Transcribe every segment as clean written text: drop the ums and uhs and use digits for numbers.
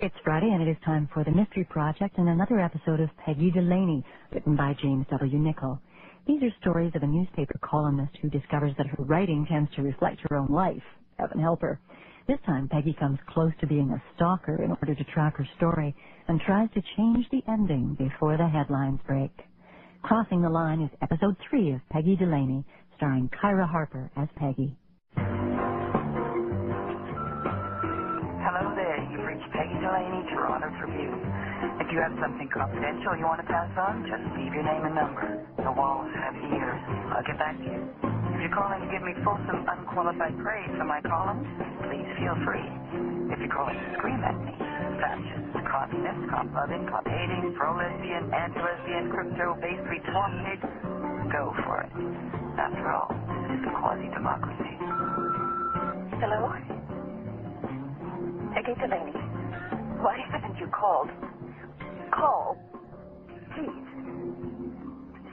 It's Friday, and it is time for the Mystery Project and another episode of Peggy Delaney, written by James W. Nichol. These are stories of a newspaper columnist who discovers that her writing tends to reflect her own life. Heaven help her. This time, Peggy comes close to being a stalker in order to track her story and tries to change the ending before the headlines break. Crossing the Line is episode 3 of Peggy Delaney, starring Kyra Harper as Peggy. Hello there, you've reached Peggy Delaney, Toronto Tribune. If you have something confidential you want to pass on, just leave your name and number. The walls have ears. I'll get back to you. If you're calling to give me fulsome, unqualified praise for my columns, please feel free. If you're calling to scream at me, fascist, communist, cop-loving, cop-hating, pro-lesbian, anti-lesbian, crypto, Bay Street swamp pig, go for it. After all, this is a quasi-democracy. Hello? Peggy Delaney, why haven't you called? Call, please.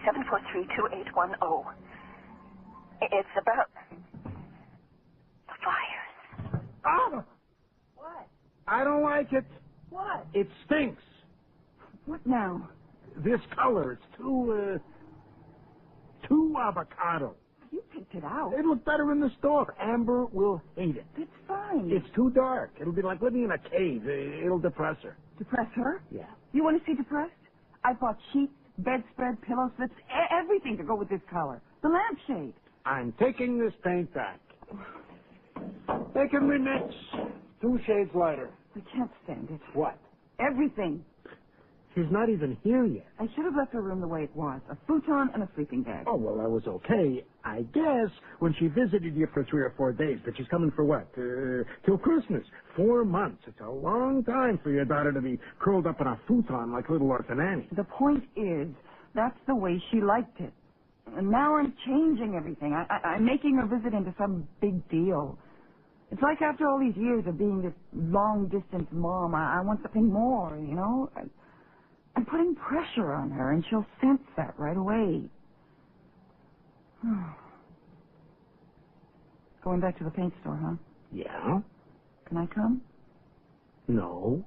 743-2810. It's about the fires. Oh! What? I don't like it. What? It stinks. What now? This color, it's too avocado. You picked it out. It'll look better in the store. Amber will hate it. It's fine. It's too dark. It'll be like living in a cave. It'll depress her. Depress her? Yeah. You want to see depressed? I bought sheets, bedspread, pillow slips, everything to go with this color. The lampshade. I'm taking this paint back. They can remix 2 shades lighter. I can't stand it. What? Everything. She's not even here yet. I should have left her room the way it was. A futon and a sleeping bag. Oh, well, that was okay, I guess, when she visited you for 3 or 4 days. But she's coming for what? Till Christmas. 4 months. It's a long time for your daughter to be curled up in a futon like little orphan Annie. The point is, that's the way she liked it. And now I'm changing everything. I'm making her visit into some big deal. It's like after all these years of being this long-distance mom, I want something more, you know? I'm putting pressure on her, and she'll sense that right away. Going back to the paint store, huh? Yeah? Can I come? No.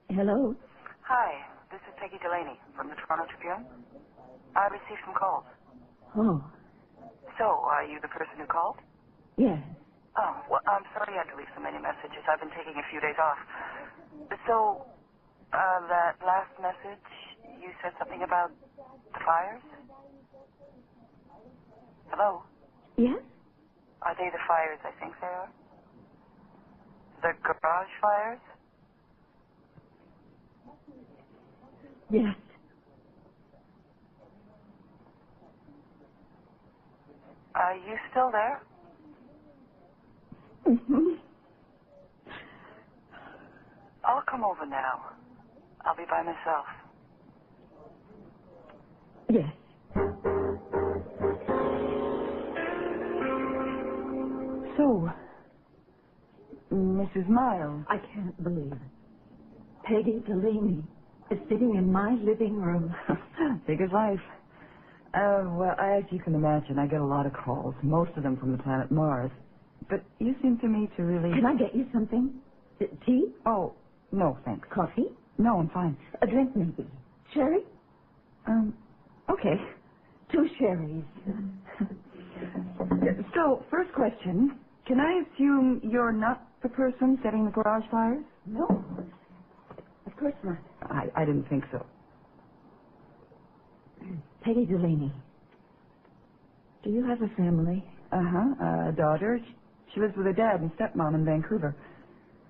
Hello? Hi, this is Peggy Delaney from the Toronto Tribune. I received some calls. Oh, So, are you the person who called? yes. Oh, well, I'm sorry I had to leave so many messages. I've been taking a few days off. So, that last message, you said something about the fires? Hello? Yes? Are they the fires I think they are? The garage fires? Yes. Are you still there? Mm-hmm. I'll come over now. I'll be by myself. Yes. So, Mrs. Miles. I can't believe it. Peggy Delaney is sitting in my living room. Big as life. Well, as you can imagine, I get a lot of calls, most of them from the planet Mars. But you seem to me to really... Can I get you something? Tea? Oh, no, thanks. Coffee? No, I'm fine. A drink, maybe. Sherry? Okay. 2 sherries. So, first question. Can I assume you're not the person setting the garage fires? No. Of course not. I didn't think so. Peggy Delaney. Do you have a family? A daughter. She lives with her dad and stepmom in Vancouver.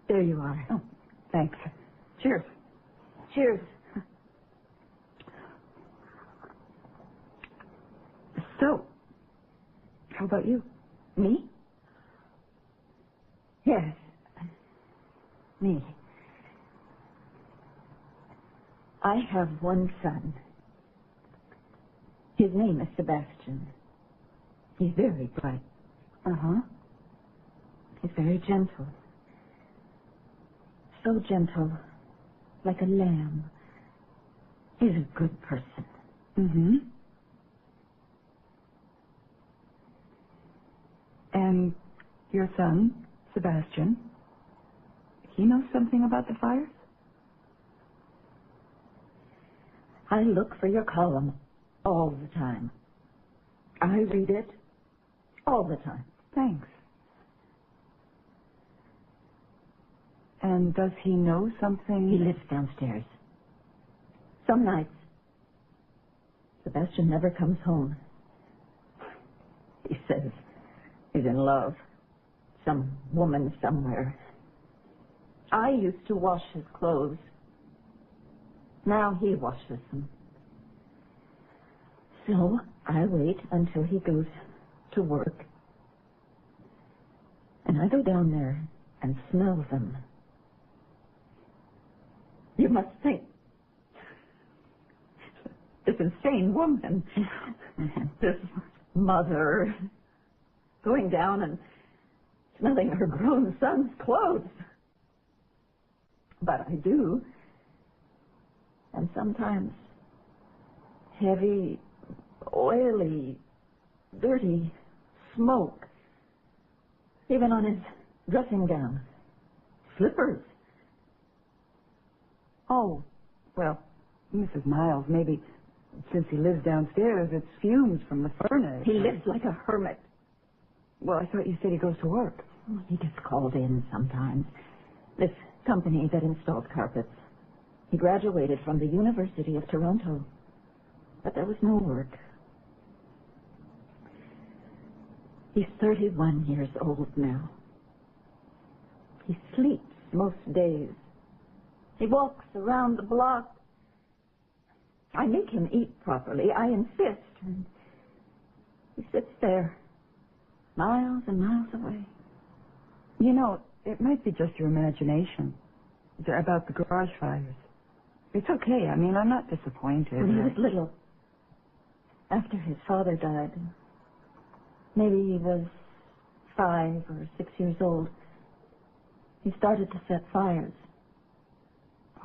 There you are. Oh, thanks. Cheers. Cheers. So, how about you? Me? Yes. Me. I have one son. His name is Sebastian. He's very bright. He's very gentle. So gentle, like a lamb. He's a good person. Your son, Sebastian, he knows something about the fires? I look for your column all the time. I read it all the time. Thanks. And does he know something? He lives downstairs. Some nights, Sebastian never comes home. He says he's in love. Some woman somewhere. I used to wash his clothes. Now he washes them. So I wait until he goes to work. And I go down there and smell them. You must think this insane woman, this mother, going down and smelling her grown son's clothes. But I do. And sometimes heavy, oily, dirty smoke, even on his dressing gown, slippers. Oh, well, Mrs. Miles, maybe since he lives downstairs, it's fumes from the furnace. He lives like a hermit. Well, I thought you said he goes to work. He gets called in sometimes. This company that installs carpets. He graduated from the University of Toronto, but there was no work. He's 31 years old now. He sleeps most days. He walks around the block. I make him eat properly. I insist. And he sits there, miles and miles away. You know, it might be just your imagination about the garage fires. It's okay. I mean, I'm not disappointed. When he was little, after his father died, maybe he was 5 or 6 years old, he started to set fires.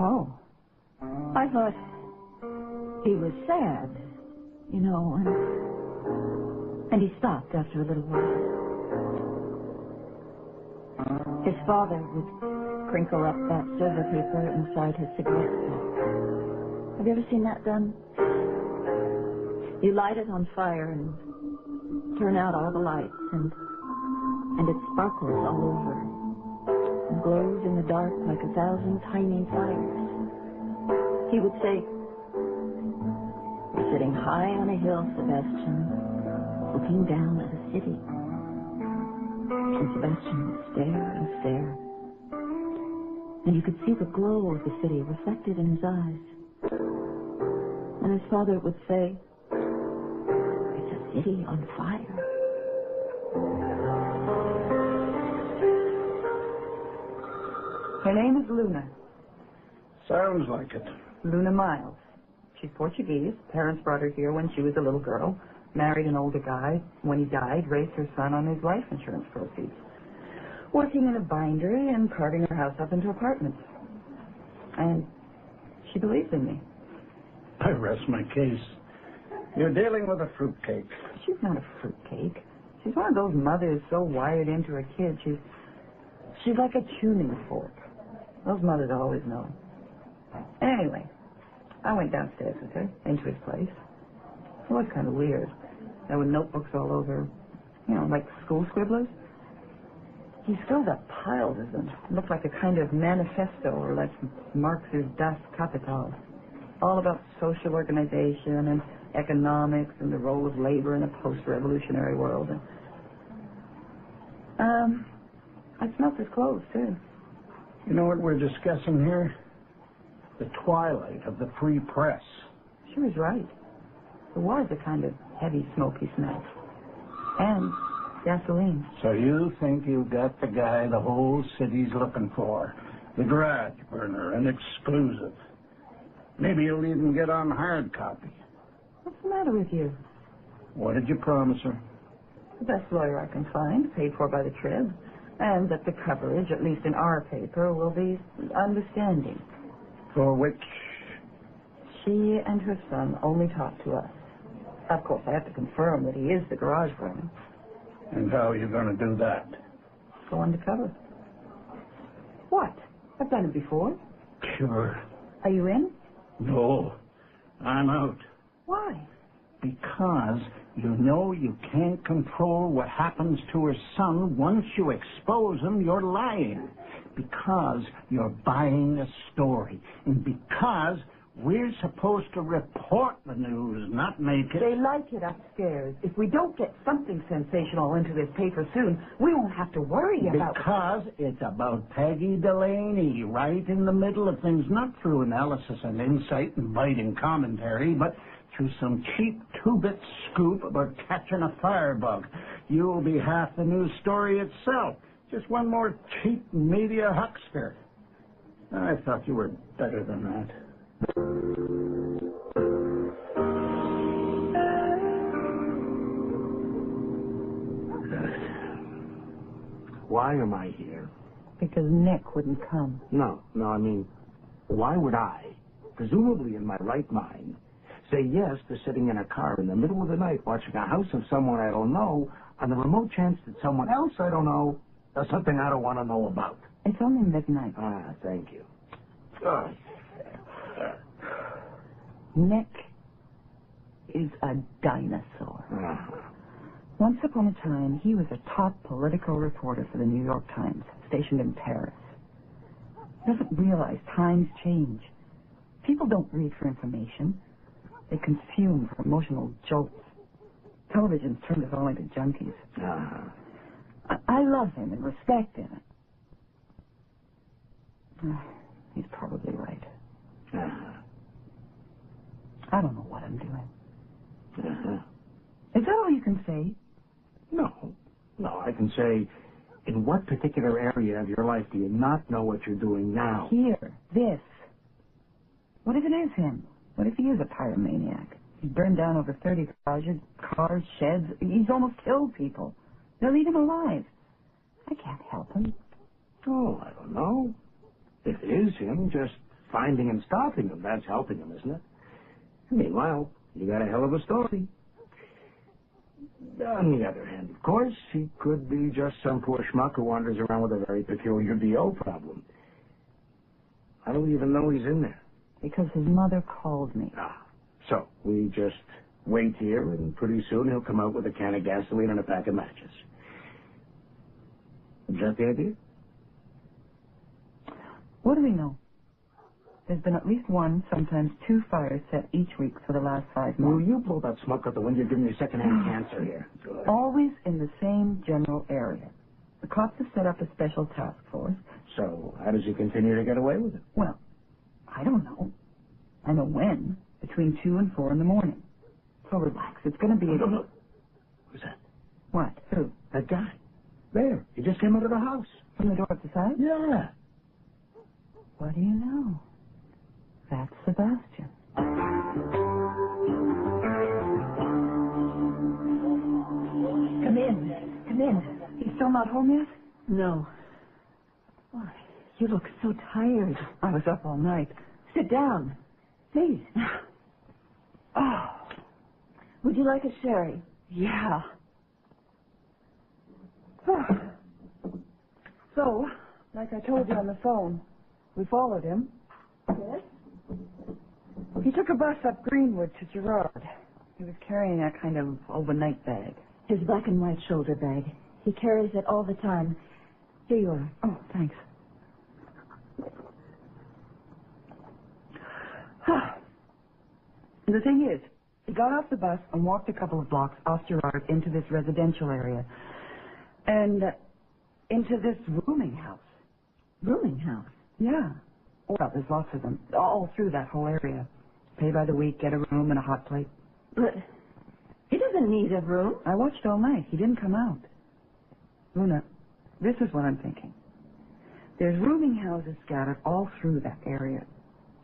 Oh. I thought he was sad, you know, and he stopped after a little while. His father would crinkle up that silver paper inside his cigarette pack. Have you ever seen that done? You light it on fire and turn out all the lights, and it sparkles all over and glows in the dark like 1,000 tiny fires. He would say, "We're sitting high on a hill, Sebastian, looking down at a city." And Sebastian would stare and stare. And you could see the glow of the city reflected in his eyes. And his father would say, "It's a city on fire." Her name is Luna. Sounds like it. Luna Miles. She's Portuguese. Parents brought her here when she was a little girl. Married an older guy. When he died, raised her son on his life insurance proceeds. Working in a bindery and carving her house up into apartments. And she believes in me. I rest my case. You're dealing with a fruitcake. She's not a fruitcake. She's one of those mothers so wired into her kid. She's like a tuning fork. Those mothers always know. Anyway, I went downstairs with her, into his place. It was kind of weird. There were notebooks all over, you know, like school scribblers. He filled up piles of them. It looked like a kind of manifesto, or like Marx's Das Kapital. All about social organization and economics and the role of labor in a post-revolutionary world. I smelled his clothes, too. You know what we're discussing here? The twilight of the free press. She was right. There was a kind of heavy, smoky smell. And gasoline. So you think you got the guy the whole city's looking for. The garage burner, an exclusive. Maybe you'll even get on hard copy. What's the matter with you? What did you promise her? The best lawyer I can find, paid for by the Trib. And that the coverage, at least in our paper, will be understanding. For which? She and her son only talk to us. Of course, I have to confirm that he is the garage burner. And how are you going to do that? Go undercover. What? I've done it before. Sure. Are you in? No. I'm out. Why? Because you know you can't control what happens to her son. Once you expose him, you're lying. Because you're buying a story. And because we're supposed to report the news, not make it. They like it upstairs. If we don't get something sensational into this paper soon, we won't have to worry about... Because it's about Peggy Delaney, right in the middle of things, not through analysis and insight and biting commentary, but through some cheap two-bit scoop about catching a firebug. You'll be half the news story itself. Just one more cheap media huckster. I thought you were better than that. Why am I here? Because Nick wouldn't come. No, I mean, why would I, presumably in my right mind, say yes to sitting in a car in the middle of the night watching a house of someone I don't know on the remote chance that someone else I don't know does something I don't want to know about? It's only midnight. Ah, thank you. Nick is a dinosaur. Once upon a time, he was a top political reporter for the New York Times, stationed in Paris. He doesn't realize times change. People don't read for information. They consume for emotional jolts. Television's turned us all into junkies. I love him and respect him. He's probably right. I don't know what I'm doing. Is that all you can say? No, I can say, in what particular area of your life do you not know what you're doing now? Here, this. What if it is him? What if he is a pyromaniac? He's burned down over 30 garages, cars, sheds. He's almost killed people. They'll eat him alive. I can't help him. Oh, I don't know. If it is him, just finding and stopping him, that's helping him, isn't it? Meanwhile, you got a hell of a story. On the other hand, of course, he could be just some poor schmuck who wanders around with a very peculiar BO problem. I don't even know he's in there. Because his mother called me. So we just wait here, and pretty soon he'll come out with a can of gasoline and a pack of matches. Is that the idea? What do we know? There's been at least one, sometimes two fires set each week for the last 5 months. Will you blow that smoke out the window? You're giving me secondhand cancer here. Good. Always in the same general area. The cops have set up a special task force. So how does he continue to get away with it? Well, I don't know. I know when. Between 2 and 4 in the morning. So relax. It's going to be... No. Who's that? What? Who? That guy. There. He just came out of the house. From the door at the side? Yeah. What do you know? That's Sebastian. Come in. He's still not home yet? No. Why, you look so tired. I was up all night. Sit down, please. Oh. Would you like a sherry? Yeah. So, like I told you on the phone, we followed him. Yes? He took a bus up Greenwood to Girard. He was carrying a kind of overnight bag. His black and white shoulder bag. He carries it all the time. Here you are. Oh, thanks. The thing is, he got off the bus and walked a couple of blocks off Girard into this residential area. And into this rooming house. Rooming house? Yeah. Well, there's lots of them. All through that whole area. Pay by the week, get a room and a hot plate. But he doesn't need a room. I watched all night. He didn't come out. Luna, this is what I'm thinking. There's rooming houses scattered all through that area.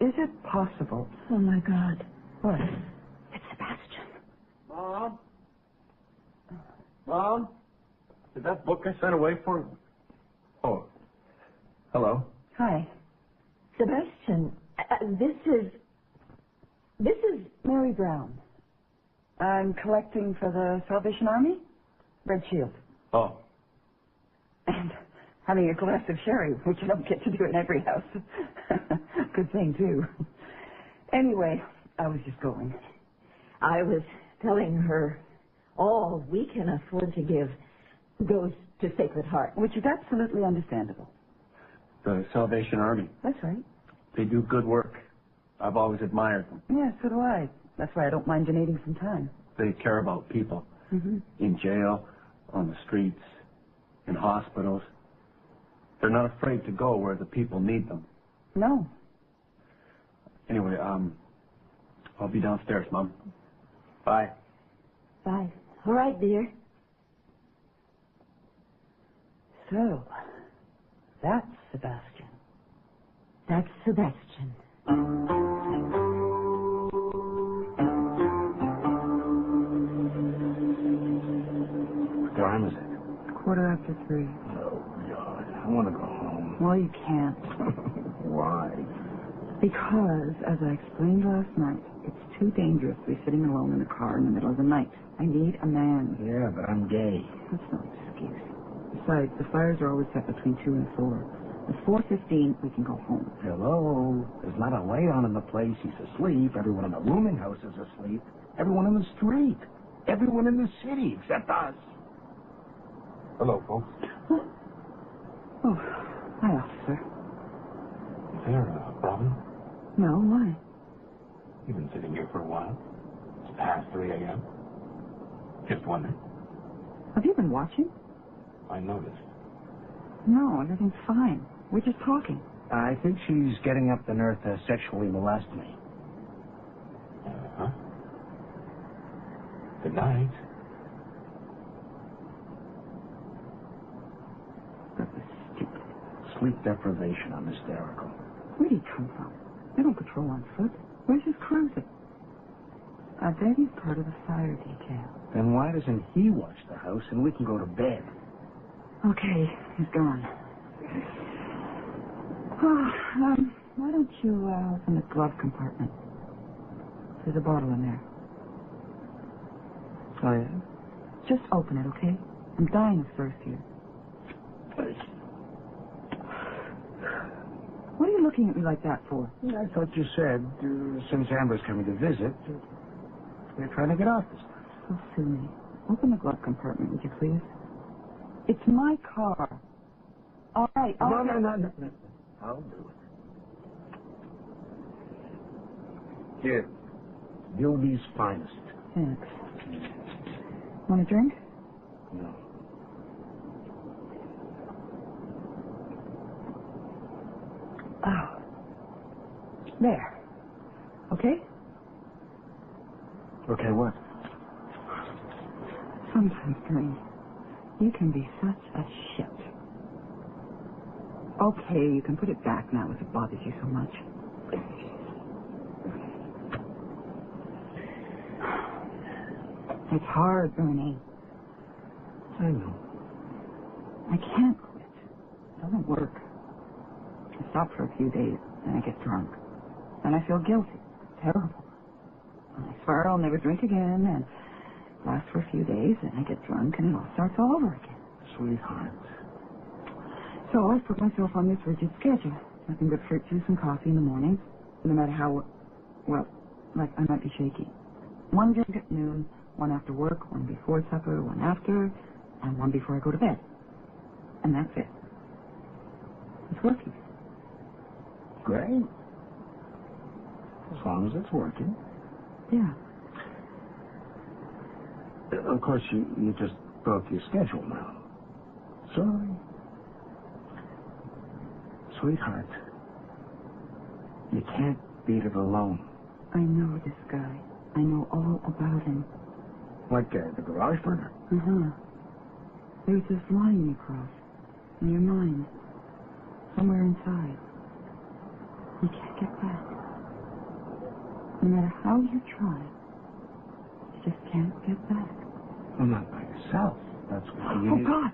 Is it possible? Oh, my God. What? It's Sebastian. Mom? Did that book I sent away for... Oh. Hello. Hi. Sebastian, this is Mary Brown. I'm collecting for the Salvation Army. Red Shield. Oh. And having a glass of sherry, which you don't get to do in every house. Good thing, too. Anyway, I was just going. I was telling her all we can afford to give goes to Sacred Heart. Which is absolutely understandable. The Salvation Army. That's right. They do good work. I've always admired them. Yeah, so do I. That's why I don't mind donating some time. They care about people. Mm-hmm. In jail, on the streets, in hospitals. They're not afraid to go where the people need them. No. Anyway, I'll be downstairs, Mom. Bye. Bye. All right, dear. So, that's Sebastian. That's Sebastian. What time is it? 3:15. Oh, God. I want to go home. Well, you can't. Why? Because, as I explained last night, it's too dangerous to be sitting alone in a car in the middle of the night. I need a man. Yeah, but I'm gay. That's no excuse. Besides, the fires are always set between 2 and 4. At 4:15, we can go home. Hello. There's not a light on in the place. He's asleep. Everyone in the rooming house is asleep. Everyone in the street. Everyone in the city except us. Hello, folks. Oh, hi, officer. Is there a problem? No, why? You've been sitting here for a while. It's past 3 a.m. Just wondering. Have you been watching? I noticed. No, everything's fine. We're just talking. I think she's getting up the nerve to sexually molest me. Uh-huh. Good night. That was stupid. Sleep deprivation. I'm hysterical. Where did he come from? They don't patrol on foot. Where's his cruiser? I bet he's part of the fire detail. Then why doesn't he watch the house and we can go to bed? Okay, he's gone. Oh, why don't you open the glove compartment? There's a bottle in there. Oh, yeah? Just open it, okay? I'm dying of thirst here. What are you looking at me like that for? I thought you said, since Amber's coming to visit, we're trying to get off this time. Oh, sue me. Open the glove compartment, would you please? It's my car. All right. No. I'll do it. Here. Gilby's finest. Thanks. Want a drink? No. Oh. There. Okay? Okay, what? Sometimes, Green, you can be such a shit. Okay, you can put it back now if it bothers you so much. It's hard, Bernie. I know. I can't quit. It doesn't work. I stop for a few days, and I get drunk. And I feel guilty. Terrible. And I swear I'll never drink again, and it lasts for a few days, and I get drunk, and it all starts all over again. Sweetheart. So I put myself on this rigid schedule. Nothing but fruit juice and coffee in the mornings, no matter how, well, like I might be shaky. One drink at noon, one after work, one before supper, one after, and one before I go to bed. And that's it. It's working. Great. As long as it's working. Yeah. Of course, you just broke your schedule now. Sorry. Sweetheart, you can't beat it alone. I know this guy. I know all about him. What guy? The garage burner? Uh-huh. There's this line you cross. In your mind. Somewhere inside. You can't get back. No matter how you try, you just can't get back. Well, not by yourself. That's why you... Oh, God!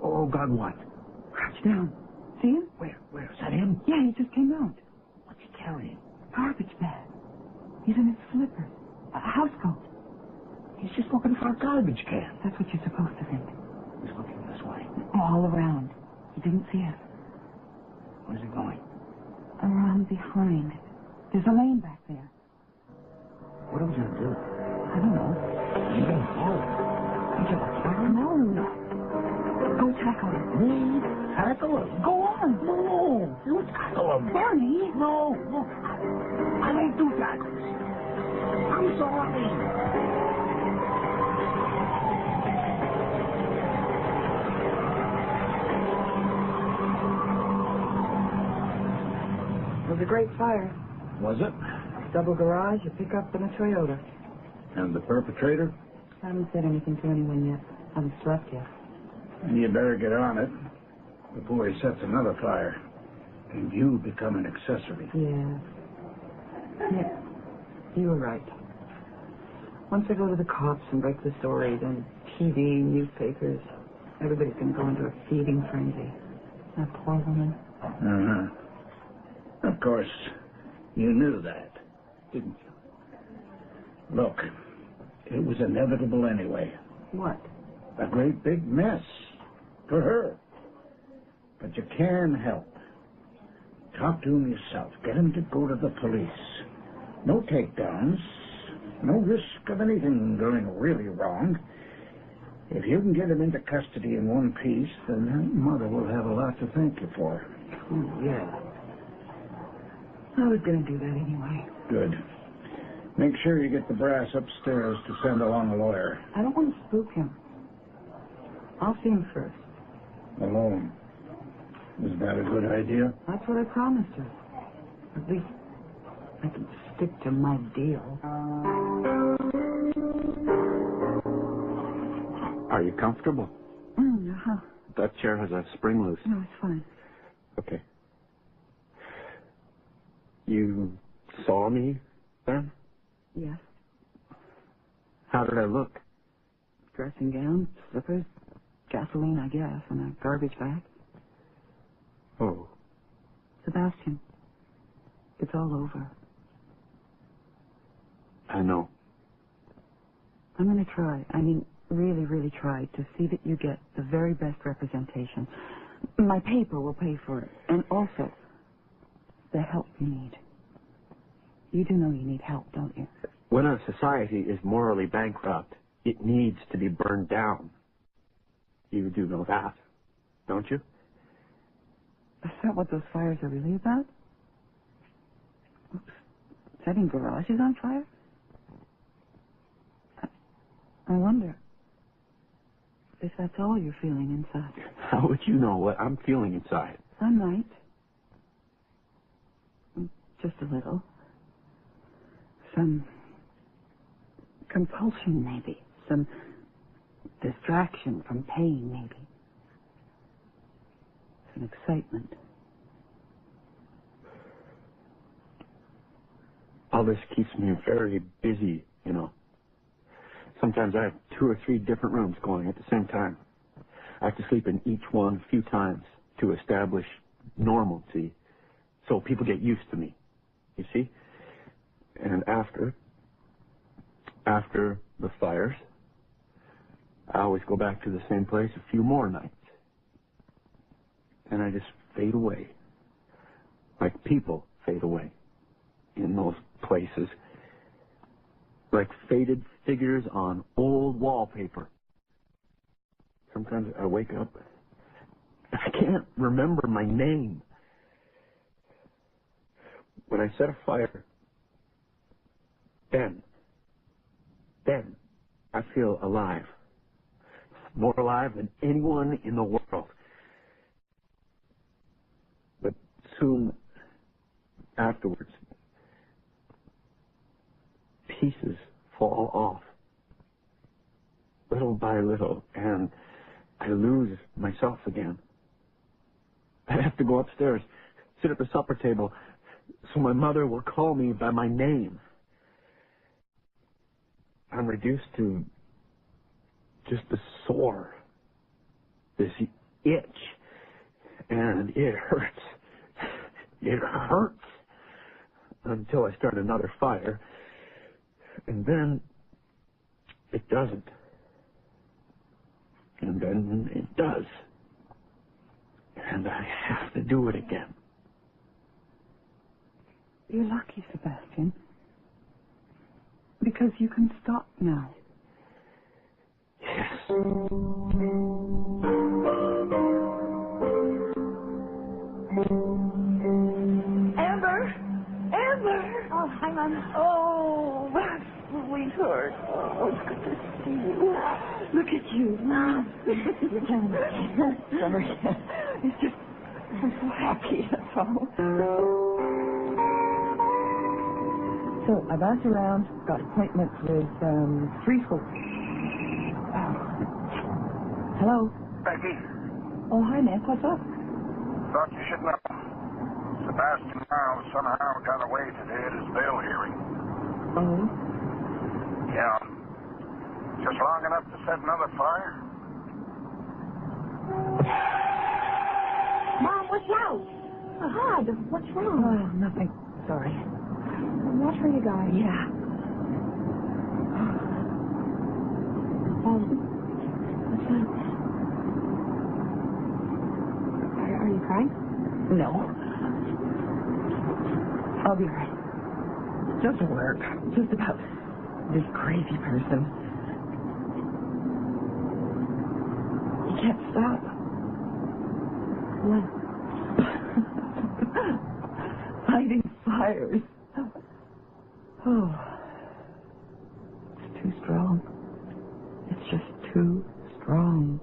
Oh, God, what? Crouch down. See him? Where? Is that him? Yeah, he just came out. What's he carrying? Garbage bag. He's in his slippers. A housecoat. He's just looking for a garbage can. That's what you're supposed to think. He's looking this way. All around. Didn't see it. Where's it going? Around behind. There's a lane back there. What are we going to do? I don't know. You going to follow? No. Go tackle him. Me? Tackle him? Go on. No. You tackle him. Barney. No. Look, I don't do tackles. I'm sorry. It was a great fire. Was it? Double garage, a pickup, and a Toyota. And the perpetrator? I haven't said anything to anyone yet. Haven't slept yet. You better get on it before he sets another fire. And you become an accessory. Yeah, you were right. Once I go to the cops and break the story, then TV, newspapers, everybody's going to go into a feeding frenzy. That poor woman. Uh-huh. Of course, you knew that, didn't you? Look, it was inevitable anyway. What? A great big mess for her. But you can help. Talk to him yourself. Get him to go to the police. No takedowns. No risk of anything going really wrong. If you can get him into custody in one piece, then that mother will have a lot to thank you for. Oh, yeah. I was going to do that anyway. Good. Make sure you get the brass upstairs to send along a lawyer. I don't want to spook him. I'll see him first. Alone. Is that a good idea? That's what I promised her. At least I can stick to my deal. Are you comfortable? Uh-huh. That chair has a spring loose. No, it's fine. Okay. You saw me then? Yes. How did I look? Dressing gown, slippers, gasoline, I guess, and a garbage bag. Oh. Sebastian, it's all over. I know. I'm going to try. I mean, really, really try to see that you get the very best representation. My paper will pay for it. And also, the help you need. You do know you need help, don't you? When a society is morally bankrupt, it needs to be burned down. You do know that, don't you? Is that what those fires are really about? Oops. Setting garages on fire? I wonder if that's all you're feeling inside. How would you know what I'm feeling inside? I might. Just a little. Some compulsion, maybe. Some distraction from pain, maybe. Some excitement. All this keeps me very busy, you know. Sometimes I have 2 or 3 different rooms going at the same time. I have to sleep in each one a few times to establish normalcy so people get used to me, you see? And after the fires, I always go back to the same place a few more nights. And I just fade away, like people fade away in those places, like faded figures on old wallpaper. Sometimes I wake up, I can't remember my name. When I set a fire, then I feel alive. More alive than anyone in the world. But soon afterwards, pieces fall off, little by little, and I lose myself again. I have to go upstairs, sit at the supper table, so my mother will call me by my name. I'm reduced to just the sore, this itch, and it hurts. It hurts until I start another fire, and then it doesn't. And then it does. And and I have to do it again. You're lucky, Sebastian. Because you can stop now. Yes. Amber! Amber! Oh, hi, Mom. Oh, sweetheart. Oh, it's good to see you. Look at you. You're telling me. Sorry. It's just, I'm so happy, that's all. So I bounced around, got appointments with 3 schools. Hello? Peggy, Oh, hi, Nick. What's up? thought you should know. Sebastian Miles somehow got away today at his bail hearing. Oh? Yeah. Just long enough to set another fire? Mom, watch out! God, what's wrong? Oh, nothing. Sorry. Watch where you guys. Yeah. What's that? Are you crying? No. I'll be right. Just work. Just about this crazy person. You can't stop. What? Fighting fires. Oh. It's too strong. It's just too strong.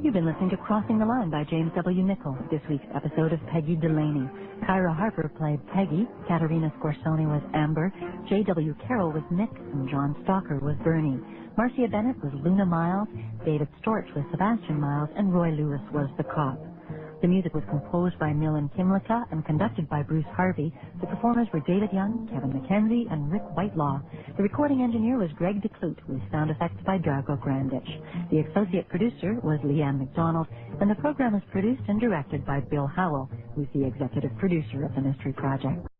You've been listening to Crossing the Line by James W. Nichol. This week's episode of Peggy Delaney. Kyra Harper played Peggy, Caterina Scorsone was Amber, J.W. Carroll was Nick, and John Stalker was Bernie. Marcia Bennett was Luna Miles, David Storch was Sebastian Miles, and Roy Lewis was the cop. The music was composed by Milan Kimlicka and conducted by Bruce Harvey. The performers were David Young, Kevin McKenzie, and Rick Whitelaw. The recording engineer was Greg DeClute, with sound effects by Darko Grandich. The associate producer was Leanne McDonald, and the program is produced and directed by Bill Howell, who's the executive producer of the Mystery Project.